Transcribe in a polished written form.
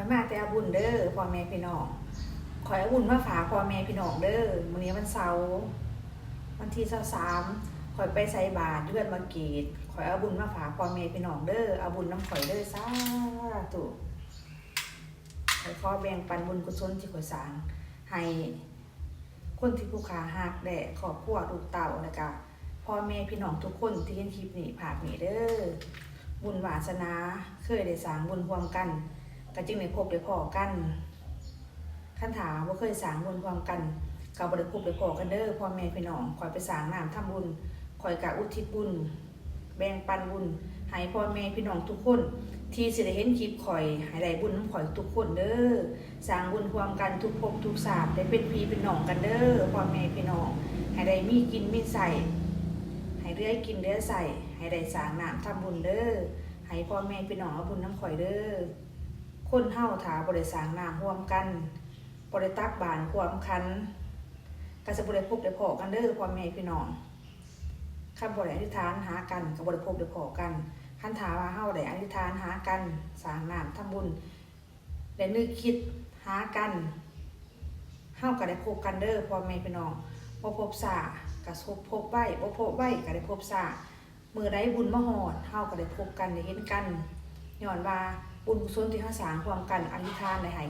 อยมาแต่เอาบุญเด้อพ่อแม่พี่น้องขอยเอาบุญมาฝากพ่อแม่พี่น้องเด้อมื้อนี้วันเสาร์วันที่23ข่อยไปใส่บาตรเดือนมะเกดข่อยเอาบุญมาฝากพ่อแม่พี่น้องเด้อเอาบุญน้ำข่อยเด้อสาธุข่อยขอแบ่งปันบุญกุศลที่ข่อยสร้างให้คนที่ผู้ขาหักและครอบครัวลูกเต้าแล้วก็พ่อแม่พี่น้องทุกคนที่เห็นคลิปนี้ภาคนี้เด้อบุญวาสนาเคยได้สร้างบุญร่วมกันก็จึงได้พบได้พ้อกันคันถามว่าเคยสร้างบุญร่วมกันก็บ่ได้พบได้พ้อกันเด้อพ่อแม่พี่น้องคอยไปสร้างน้ำทำบุญคอยกะอุทิศบุญแบ่งปันบุญให้พ่อแม่พี่น้องทุกคนที่สิได้เห็นคลิปข่อยให้ได้บุญน้ำข่อยทุกคนเด้อสร้างบุญร่วมกันทุกภพทุกชาติได้เป็นพี่เป็นน้องกันเด้อพ่อแม่พี่น้องให้ได้มีกินมีใส่ให้เรื่อยกินเรื่อยใส่ให้ได้สร้างน้ำทำบุญเด้อให้พ่อแม่พี่น้องเอาบุญน้ำข่อยเด้อคนเฮาถาบ่ได้สร้างน้ำร่วมกันบ่ได้ตักบาตรความคันก็จะบ่ได้พบได้พ้อกันเด้อพ่อแม่พี่น้องคันบ่ได้อธิษฐานหากันก็บ่ได้พบได้พ้อกันคันถาว่าเฮาได้อธิษฐานหากันสร้างน้ำทำบุญได้นึกคิดหากันเฮาก็ได้พบกันเด้อพ่อแม่พี่น้องบ่พบซ่าก็พบไว้บ่พบไว้ก็ได้พบซ่ามื้อใดบุญมาฮอดเฮาก็ได้พบกันได้เห็นกันย้อนว่าบุญกุศลที่เฮาสร้างร่วมกันอธิษฐานได้ให้